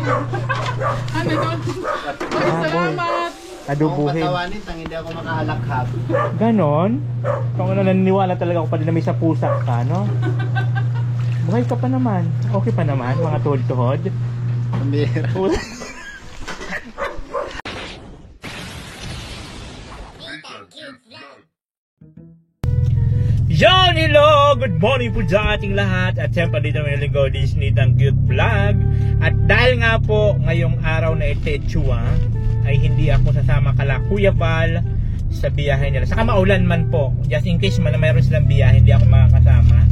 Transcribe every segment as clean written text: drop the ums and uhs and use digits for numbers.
Ano yun? Ay, salamat! Adubuhin. Kung patawanin, hindi ako makahalakhap. Ganon? Kung ano, naniniwala talaga ako pa din na may sa pusa ka, no? Buhay ka pa naman. Okay pa naman, mga tuhod-tuhod. Pambira. Yon, hello! Good morning po sa ating lahat. At siyempre dito may linggo, Disney Tang Cute Vlog. At dahil nga po ngayong araw na itetsua ay hindi ako sasama kala Kuya Val sa biyahe nila. Saka maulan man po. Just in case man na mayroon silang biyahe, hindi ako makakasama.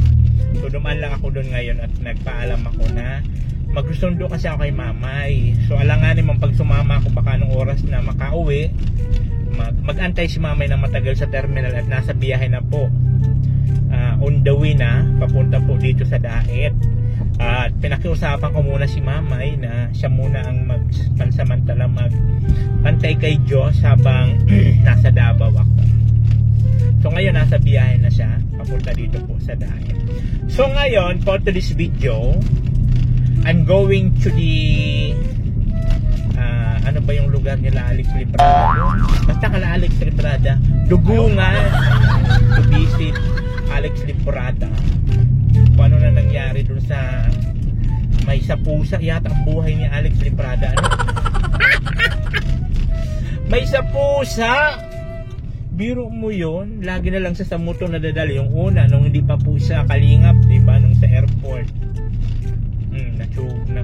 So dumaan lang ako doon ngayon at nagpaalam ako na magsusundo kasi ako kay Mamay. So alanganin mong pag sumama ako baka anong oras na makauwi, mag-antay si Mamay na matagal sa terminal at nasa biyahe na po. On the way na papunta po dito sa Daet. At pinakiusapan ko muna si Mamay na siya muna ang pansamantala magpantay kay Diyos habang nasa Davao ako. So ngayon nasa biyahe na siya papunta dito po sa Daet. So ngayon for today's video, I'm going to the ano ba yung lugar nila Alex Librada? Basta kala Alex Librada, Dugungan, to visit Alex Librada. Kung ano na nangyari dun sa may sa pusa yata ang buhay ni Alex Librada, ano? May sa pusa, biro mo yun, lagi na lang sa motor na dadala. Yung una nung hindi pa po siya kalingap, diba, nung sa airport,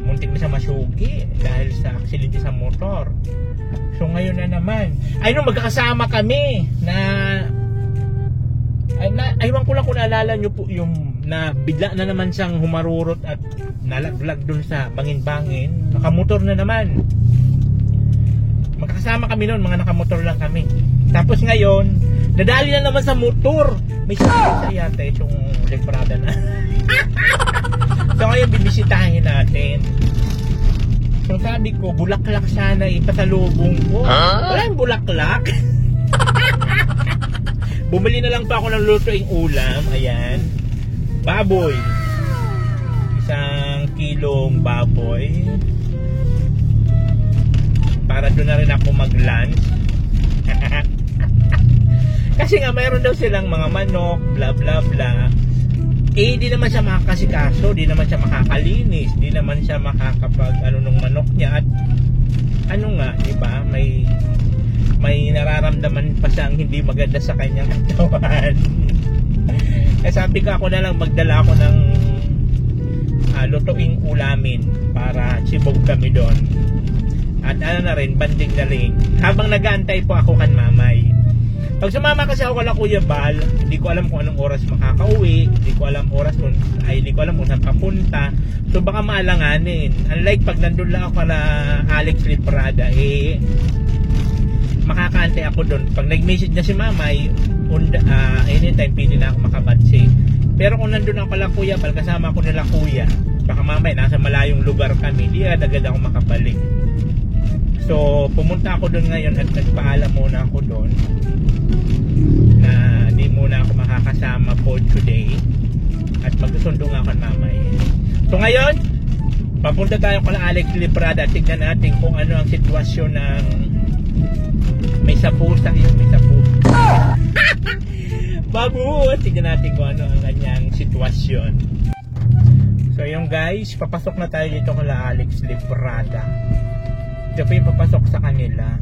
muntik na siya masugi dahil sa aksidente sa motor. So ngayon na naman ay nung magkakasama kami na aywan ko lang kung naalala nyo po yung na bigla na naman siyang humarurot at nalaglag dun sa bangin-bangin. Nakamotor na naman. Magkakasama kami noon, mga nakamotor lang kami. Tapos ngayon nadali na naman sa motor. May sakit yata itong Librada na. So ngayon bibisitahin natin. So sabi ko, bulaklak sana ipasalubong ko. Wala yung bulaklak. Bumili na lang pa ako ng lutuing ulam. Ayan, baboy, 1 kilong baboy para doon na rin ako mag-lunch. Kasi nga mayroon daw silang mga manok, bla bla bla. Eh di naman siya makakasikaso, di naman siya makakalinis, di naman siya makakapag ano nung manok niya. At ano nga, di ba, may nararamdaman pa siyang hindi maganda sa kanyang katawan. Eh sabi ko, ako na lang magdala ako ng lutuing ulamin para sibog kami doon. At ano na rin, banding na rin habang nag-aantay po ako kan Mamay. Pag sumama kasi ako kala Kuya Val, hindi ko alam kung anong oras makakauwi, hindi ko alam kung saan papunta. So baka maalanganin. Unlike pag nandun lang ako kala Alex Librada, makakaantay ako doon. Pag nag-message na si Mamay, anytime pwede na ako makabatsi. Pero kung nandun ako kala Kuya Val, kasama ko nila Kuya, baka Mamay nasa malayong lugar kami, di agad ako makabalik. So pumunta ako doon ngayon at nagpaalam muna ako doon na di muna ako makakasama for today at magsusundo nga ako ng Mamay. So ngayon papunta tayo kala Alex Librada. Tignan natin kung ano ang sitwasyon ng may sapusa yun, may sapusa. Babu, tignan natin kung ano ang kanyang sitwasyon. So yung guys, papasok na tayo dito kala Alex Librada. Ito po yung papasok sa kanila.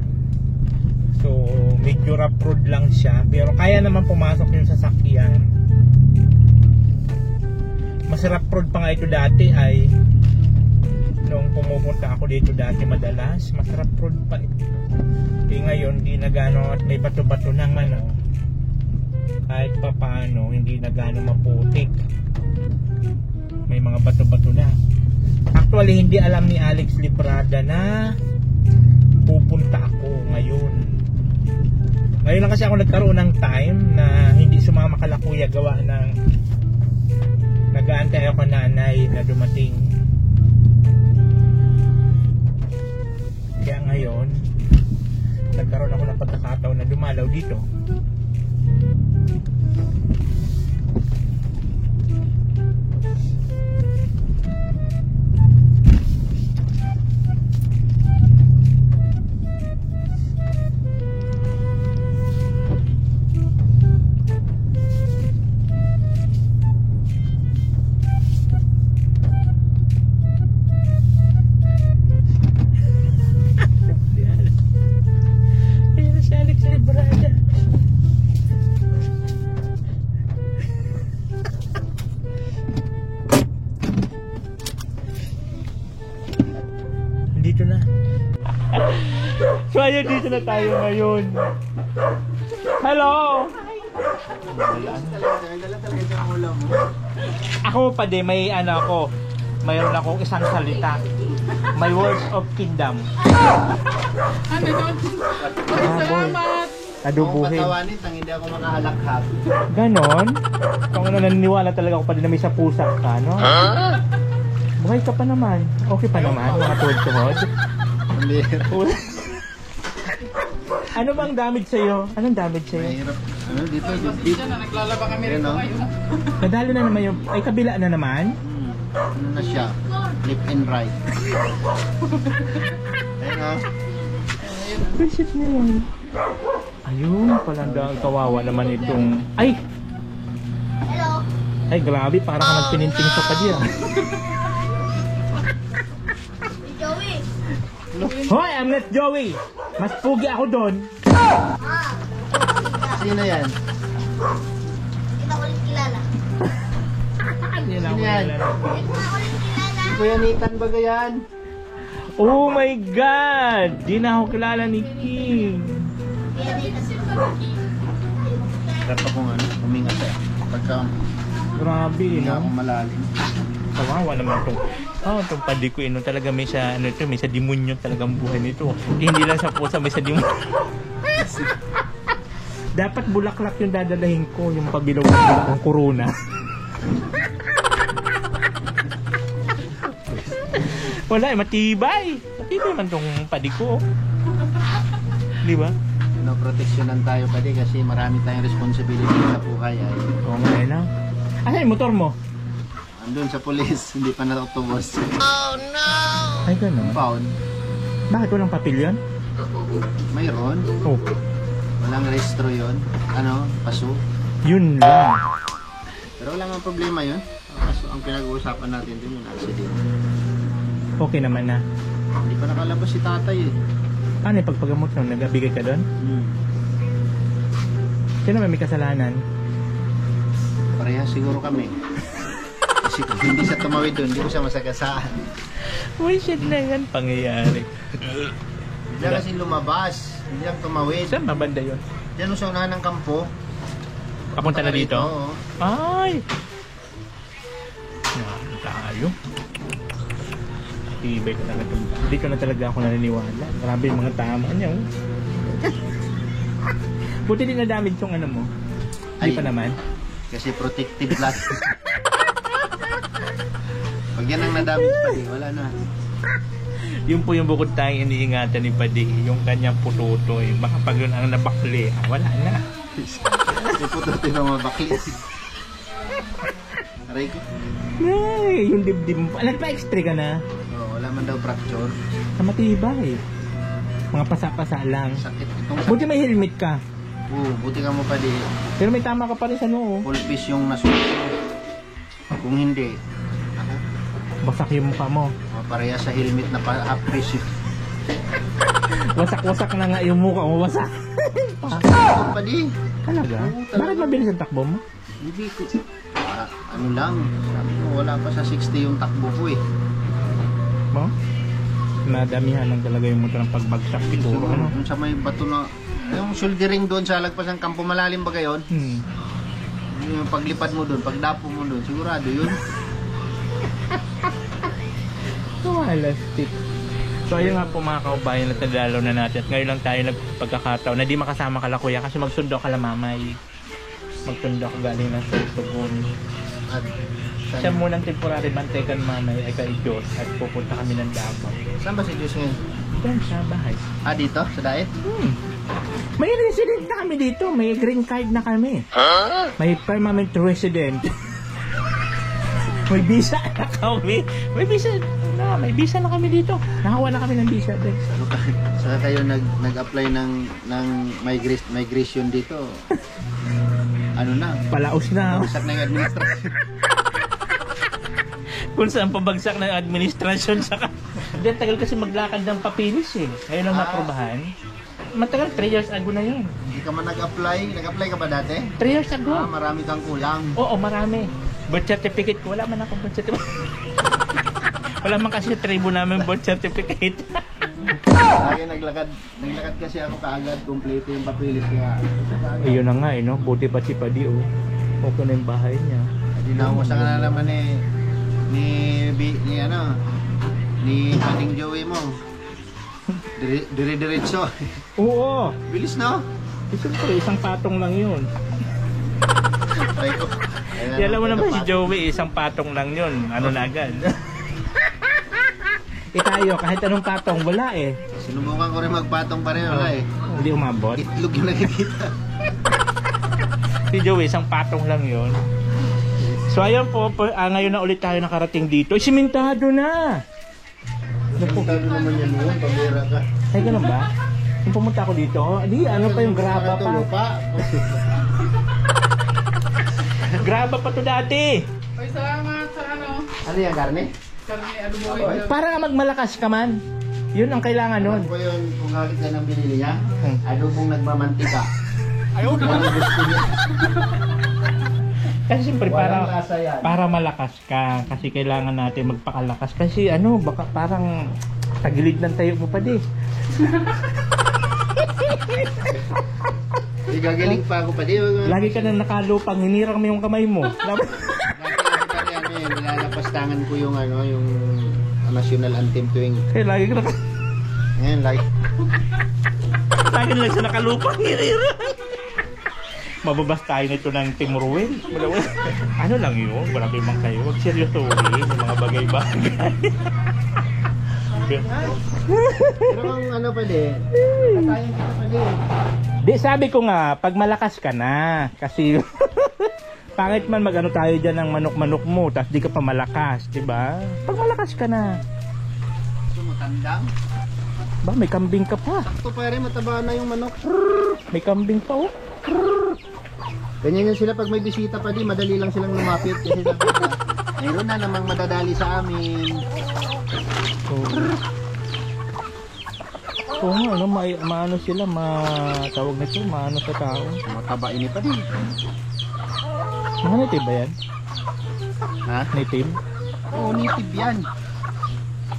So medyo rough road lang siya, pero kaya naman pumasok yung sasakyan. Mas rough road pa nga ito dati ay nung pumupunta ako dito dati madalas, mas rough road pa ito. Ngayon di na gano at may bato-bato naman, kahit pa paano hindi na gano maputik, may mga bato-bato na. Actually hindi alam ni Alex Librada na pupunta ako ngayon lang kasi ako nagkaroon ng time na hindi sumama kala Kuya, gawa ng nag-aantay ako nanay na dumating. Kaya ngayon nagkaroon ako ng pagkakataon na dumalaw dito. Dito na. So ayun, dito na tayo ngayon. Hello! Dala talaga sa ulam mo. Ako pa din, may ano ako, mayroon akong isang salita. My words of kingdom. Ano doon? Salamat. Kung Adubuhin. patawanin, hindi ako makahalakhak. Ganon? Kung ano, naniniwala talaga ako pa din na may sa pusa ka, no? Buhay ka pa naman. Okay pa naman, mga tuhod-tuhod. Pambihira. Ano bang damage sa'yo? Anong damage sa'yo? Mahirap. Ano dito? Dito. Diyan na, naglalaba kami Ayun, rito no? ngayon. Nadali na naman yung... Ay, kabila na naman? Ano na siya? Left and right. Ayun o. Visit na yan. Ayun, palang kawawa naman itong... Ay! Hello. Ay, grabe, parang ka nagpininting sa padya. Joey. Hoy, I'm not Joey! Mas pugi ako doon. Ah. Sino yan? Kita ko ulit kilala. Hindi na ako Sino yan? kilala. Kita ko ulit kilala. Kuya Nathan ba yan? Oh my God! Di na ako kilala ni King. Kaya dito. Sarap akong ano, huminga siya. Pagka Grabe, huminga no? akong malalim. Kawawa naman itong... Oh, itong padi ko, talaga may sa, ano ito, may sa demonyo talagang buhay nito. Hindi lang sa pusa, may sa demonyo. Dapat bulaklak yung dadalahin ko, yung pabilaw ng corona. Wala, matibay. Matibay man itong padi ko. Di ba? Pinoproteksyonan tayo pa din kasi marami tayong responsibility sa buhay. Ay, Oo nga, na. Ano yung motor mo? andun sa police, hindi pa natutubos. Ay, gano'n. Pound. Bakit walang papel yun? Mayroon. Oh, Walang restro yon. Ano, paso. yun lang. Pero wala mang problema yun. Kaso ang pinag-uusapan natin din yung accident. Okay naman na. Hindi pa nakalabas si tatay eh. Ano yung pagpagamot nung nagabigay ka doon? Sino may kasalanan? Parehas siguro kami. Kasi kung hindi siya tumawid doon, hindi ko siya masagasaan. Uy, shit na yan pangyayari. Hindi lang kasi lumabas. Hindi lang tumawid. Saan ba banda yun? Diyan sa unahan ng kampo. Papunta na dito? Oo. Ay! Yan tayo. Tibay ka talaga. Hindi ka na talaga ako naniniwala. Grabe yung mga tama niya. Oh. Buti din na-damage yung ano mo. Hindi Ay. pa naman. Kasi protective glass. Pag yan ang nadamage pa din, wala na. Yun po yung bukod tayong iniingatan ni Padi. Yung kanyang pututoy. Baka pag yun ang nabakli, wala na. May puto din ang mabaklis. Aray ko. Ay, yung dibdib mo. Nagpa-extra ka na. Oh, wala man daw fracture. Sa matibay. Mga pasa-pasa lang. Sakit itong Buti may helmet ka. buti ka mo pa di. Pero may tama ka pa rin sa noo. Full piece yung nasuot. Kung hindi, Basak yung mukha mo. pareha sa helmet na half piece yun. Wasak-wasak na nga yung mukha mo. Wasak. Sakit pa di. Talaga? Bakit mabilis ang takbo mo? Hindi ko. Ano lang, sabi ko wala pa sa 60 yung takbo ko eh. Mo? Nadamihan lang talaga yung motor ng pagbagsak siguro. Ano? Yung sa may bato na, yung shouldering doon sa lagpas ng kampo malalim ba gayon? Yung paglipad mo doon, pagdapo mo doon, sigurado yun. Kawalastik. So ayun nga po mga kaubayan na tadalaw na natin. At ngayon lang tayo nagpagkakataon na di makasama kala kuya kasi magsundo ka la mamay. Magsundo ako galing ng Sorsogon. At Siya munang temporary mantekan mamay ay kay Diyos at pupunta kami ng Davao. saan ba si Diyos ngayon? Diyan sa bahay. Ah, dito? Sa diet? May resident na kami dito. May green card na kami. May permanent resident. May visa na kami. May visa na. May visa na kami dito. Nakawa na kami ng visa, Dex. Saka kayo nag-apply ng migration dito. Ano na? Palaos na. Bagsak na yung administration. Kung saan pabagsak ng administrasyon sa Hindi, tagal kasi maglakad ng papilis eh. Ngayon lang naprobahan. Matagal, 3 years ago na yun. Hindi ka man nag-apply? Nag-apply ka ba dati? 3 years ago. Ah, marami kang kulang. Oo, marami. Birth certificate ko, wala man akong birth certificate. Wala man kasi tribo namin birth certificate. Lagi naglakad kasi ako kaagad, kompleto yung papilis kaya. Ayun na nga eh, no? Buti pa si Padi, oh. Okay na yung bahay niya. Dinamusa ka na naman ni Pating Joey mo. Dire-diretso. Oo! Bilis no? Siyempre, isang patong lang yun. Try ko. Di alam mo naman si Joey, isang patong lang yun. Ano na agad. Tayo, kahit anong patong, wala eh. Sinubukan ko rin magpatong pa rin, wala eh. Hindi umabot. Itlog yung nakikita. Si Joey, isang patong lang yun. So ayun po, ngayon na ulit tayo nakarating dito. Simentado na! Napukado naman yan mo, pabira ka. Ay, ganun ba? Kung pumunta ako dito, di ano pa yung graba pa. Graba pa to dati. Ay, salamat sa ano. Ano yan, karne? Karne, ano mo yun? Para nga magmalakas ka man. Yun ang kailangan nun. Ano po yun, kung halit na ng binili niya? Hmm. Ano pong nagmamantika? Ayaw na. Gusto niya. Kasi siyempre Walang lasa yan. para malakas ka. Kasi kailangan natin magpakalakas. Kasi ano, baka parang tagilid ng tayo mo pa di. Gagaling pa ako pa di. Lagi ka nang nakalupang, hinirang mo yung kamay mo. Nilalapastangan ko yung yung national anthem tuwing Kaya lagi ka naka... ngayon like Lagi lang siya nakalupang, hinirang. Mababas tayo nito ng Team Ruel. Ano lang yun? Grabe man kayo. Huwag seryosohin yung mga bagay-bagay. pero ang pa di katayin kita pa di. Di, sabi ko nga, pag malakas ka na. Kasi, pangit man mag-ano tayo dyan ng manok-manok mo, tapos di ka pa malakas, di ba? Pag malakas ka na. Sumutandang Ba, may kambing ka pa. sakto pa rin, mataba na yung manok. May kambing pa, oh. Ganyan yun sila pag may bisita pa di, madali lang silang lumapit kasi sabi nila, mayroon na namang madadali sa amin. Oo nga, ano, maano sila, tawag na ito, maano sa tao. Mataba ini pa di. Mga native ba yan? Ha? Native? Oo, native yan.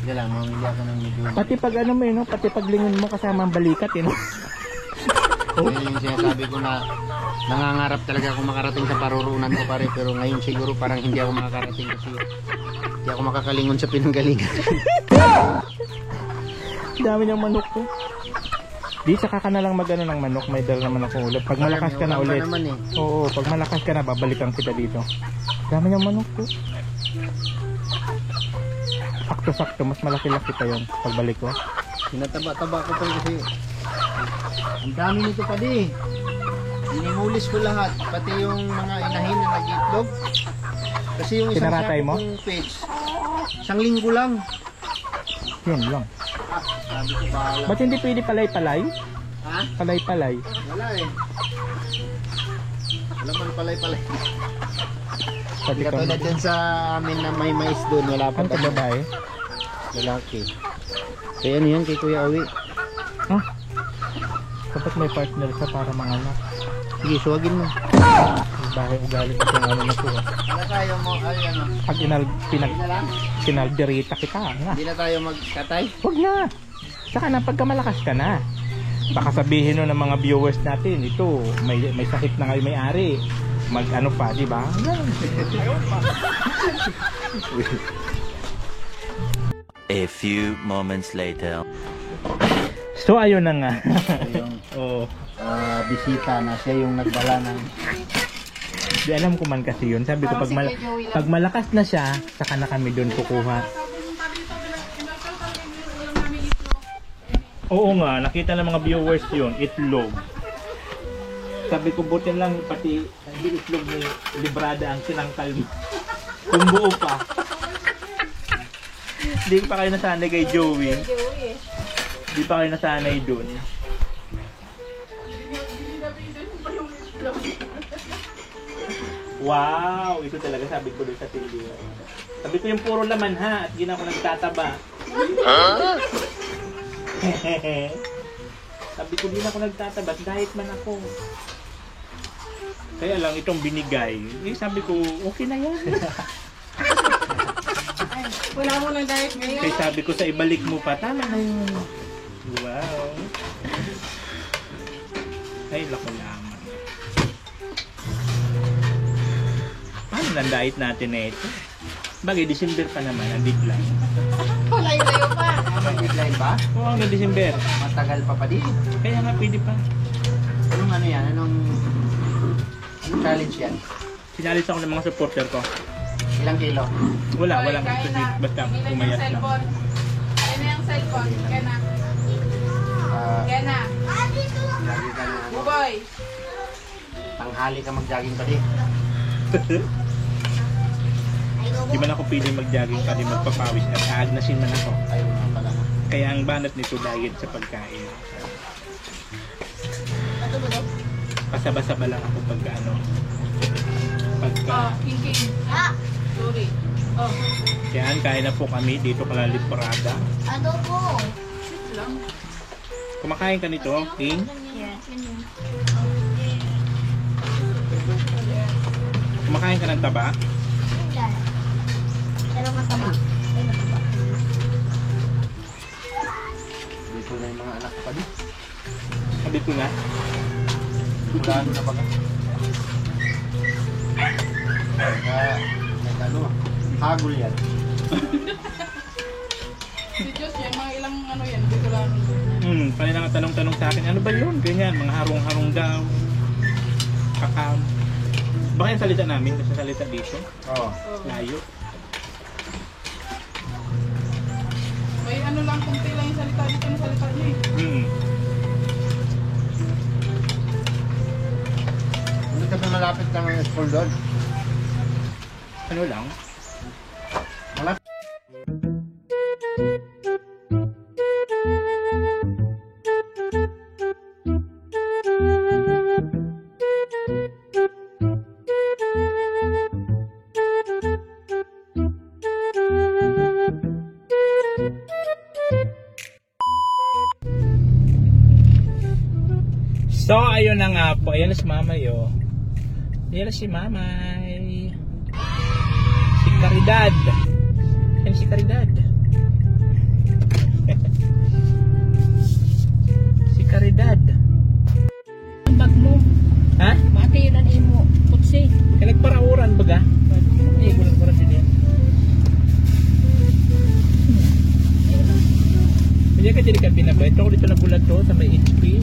Hindi lang, mamili ako ng medyo. Pati pag ano mo, no? Pati pag lingon mo kasama ang balikat, no? Yan yung sinasabi ko na nangangarap talaga ako makarating sa parurunan ko pare, pero ngayon siguro parang hindi ako makakarating kasi hindi ako makakalingon sa pinanggalingan. Dami niyang manok ko. Di, saka ka na lang magano ng manok, may dala naman ako ulit. Pag malakas ka na Wala ulit. naman eh. Oo, pag malakas ka na, babalikan kita dito. Dami niyang manok ko. Sakto-sakto, mas malaki-laki pa yun pagbalik ko. Sinataba-taba ko pa kasi ang dami nito pa di. Inimulis ko lahat, pati yung mga inahin na nag-itlog. Kasi yung isang Pinaratay mo? kong page, isang linggo lang. Yun lang. Sabi ko bahala. Ba't hindi pwede palay-palay? Ha? Palay-palay. Wala eh. Wala man palay-palay. Pati ka. Katulad dyan sa amin na may mais doon, wala pa Ang babae? lalaki. Kaya ano yan kay Kuya Awi? Ha? Dapat may partner ka para manganak. Sige, suwagin mo. Bahay ugali kasi ang ano na po. Wala tayo mo, ay ano. Pag Hindi na lang? sinalderita kita, nga. Hindi na tayo magkatay? Huwag na. Saka na, pagka malakas ka na. Baka sabihin nun ng mga viewers natin, ito, may sakit na kayo may-ari. Mag-ano pa, di ba? A few moments later. So, ayun na nga. Yung Oo. bisita na siya yung nagdala ng Di alam ko man kasi yun. Sabi ko, pag malakas na siya, saka na kami doon kukuha. Oo nga, nakita ng mga viewers yun, itlog. Sabi ko, buti lang pati hindi itlog ni librada ang sinangkal mo. Kung buo pa. Hindi pa kayo nasanay kay Joey. Hindi pa kayo nasanay dun. Wow! Ito talaga sabi ko doon sa TV. Sabi ko yung puro laman ha, at hindi na ako nagtataba. Sabi ko, di na ako nagtatabat, diet man ako. Kaya lang, itong binigay, sabi ko, okay na yan. Wala mo ng diet ngayon. Kaya sabi ko sa ibalik mo pa, tama na yun. Wow. Ay, lako naman. Paano lang diet natin na ito? Bagay, December pa naman, ang deadline. Layo-layo pa. May deadline ba? Oo, hanggang December. Matagal pa pa din. Kaya nga, pwede pa. Anong ano yan? Anong challenge yan? Sinalis ako ng mga supporter ko. Ilang kilo? Walang Kain specific, na. basta Tingnan yung umayat lang. cellphone. Kaya na yung cellphone. Kaya na. Kaya na. Lagi ka na Buboy. tanghali ka mag-jogging pa din. Di man ako pili mag-jogging pa, di magpapawis at aagnasin man ako. Ayaw na pala na. Kaya ang banat nito diet sa pagkain. Pasaba-saba lang ako pagka ano. Pagka, Oh, king. Sorry. Oh, yan, kain na po kami dito kala Liparada. Adobo. shit lang. Kumakain ka nito, King? Kumakain ka ng taba? Pero masama. Ay, masama. Dito na yung mga anak pa din. Sabi ko na. Wala ano na baga. Ano, hagol yan. Si Diyos yan, mga ilang ano yan, hindi ko lang. Kanina nga tanong-tanong sa akin, ano ba yun? Ganyan, mga harong-harong daw. Kakam. Baka yung salita namin, kasi salita dito. Oo. Layo. May ano lang, kunti lang yung salita dito ng salita niya eh. Hindi ka pa malapit ng school doon. Ano lang? Malapit. So, ayun na nga po. Ayan na si Mamay, oh. Ayan na si Mamay. Si Caridad. Ayan si Caridad. Si Caridad. Ang bag mo, Ha? mati yun ang imo, putsi. Kaya nagparauran baga? Ay, gulang-gulang din yan. Kaya ka dili ka binabay. Ito ako dito nagulat to sa may HP.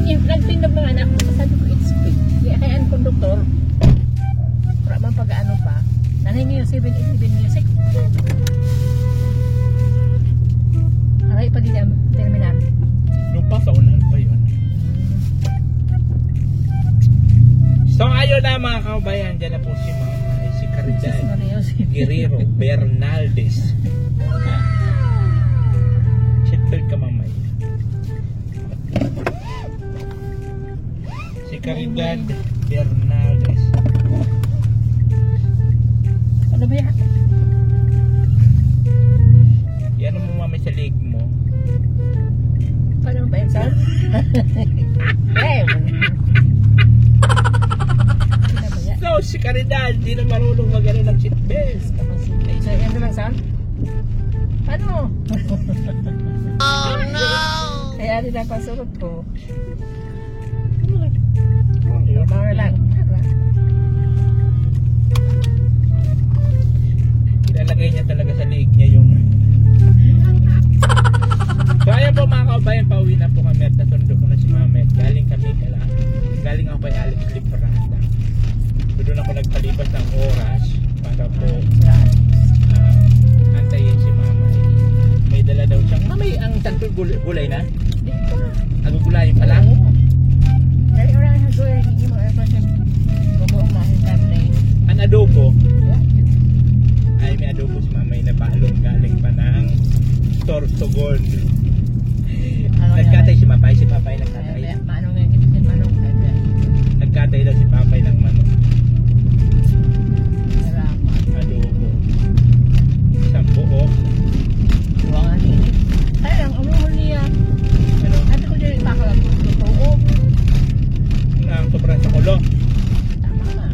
Yung nagtindog ng anak ko, sabi ko, it's big. Kaya ang konduktor, para man pag-ano pa, nanhingi yung 7-11 music. Aray, pag hindi ang terminal. Nung pa, sa unahan pa yun. So, ayun na mga kaubayan. Diyan na po si Mama. Si Caridad. Jesus Maria, Guerrero Bernaldez. Shitfield ka, Mamay. Si Caridad Bernaldez. ano ba yan? Yan mo, Mamay, sa leg mo. Paano ba yan, sir? Eh, sino ba yan? So, si Caridad, di na marunong mag-ano ng seatbelt. So, ano lang, sir? Ano? Oh no! Kaya din ang pasurot ko. Mga lang. Ilalagay niya talaga sa liig niya yung... So ayan po mga kaubayan, pauwi na po kami at nasundo ko na si Mamet. Galing ako kay Alex Liparada. So doon ako nagpalipas ng oras para po antayin si Mamay. May dala daw siyang... Mamay, ang tanto gulay na? Nagugulayin pa lang? Dari orang yang gue ini mau apa sih? Bobong mahin kami. Ang adobo. Ay, may adobo si Mamay na palong galing pa ng store to gold. Nagkatay si Papay nagkatay. Manong yang kita manong ada. Nagkatay daw si Papay ng manok. Salamat. Adobo. Isang buo. Ruangan ini. Ay, ang umul niya. Ano? Sabi ko din bakalan ko totoo. Ang sobrang sa kulo. Tama nga.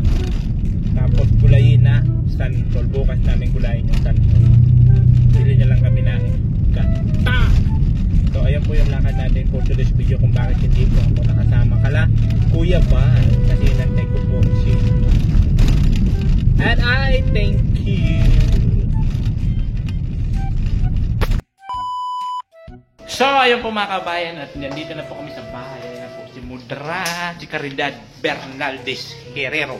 Tapos gulayin na santol. Bukas namin gulayin yung santol. video kung bakit hindi po ako nakasama kala Kuya Bal kasi nantay ko po siya. And I thank you. So, ayun po mga kabayan at nandito na po kami sa bahay. Ayan na po si Mudra, si Caridad Bernaldez Herrero.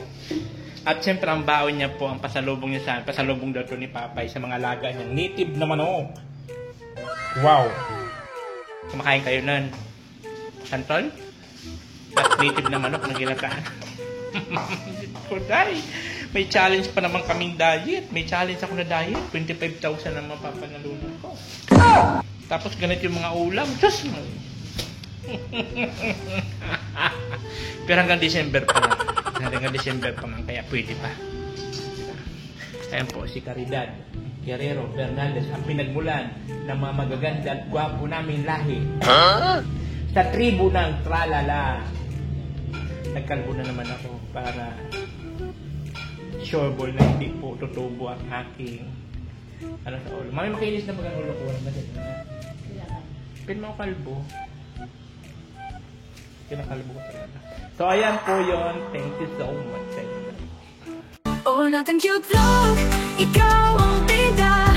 At siyempre ang baon niya po, ang pasalubong niya sa akin, pasalubong daw to ni Papay sa mga alaga niyang native na manok. Wow! Kumakain kayo nun. Santol? At native na manok na ginataan. Kuday! May challenge pa naman kaming diet. May challenge ako na diet. 25,000 ang mapapanalunan ko. Tapos ganito yung mga ulam. Diyos mo! Pero hanggang December pa lang. Hanggang December pa man, kaya pwede pa. Ayan po, si Caridad Guerrero Bernaldez, ang pinagmulan ng mga magaganda at gwapo namin lahi. Sa tribu ng Tralala. Nagkalbo na naman ako para sure ball na hindi po tutubo ang aking ano sa ulo. Mami, makinis na bagang ulo ko. Pin mo kalbo. Kinakalbo ko talaga. So, ayan po yun. Thank you so much. Oh, natin cute vlog, ikaw ang bida.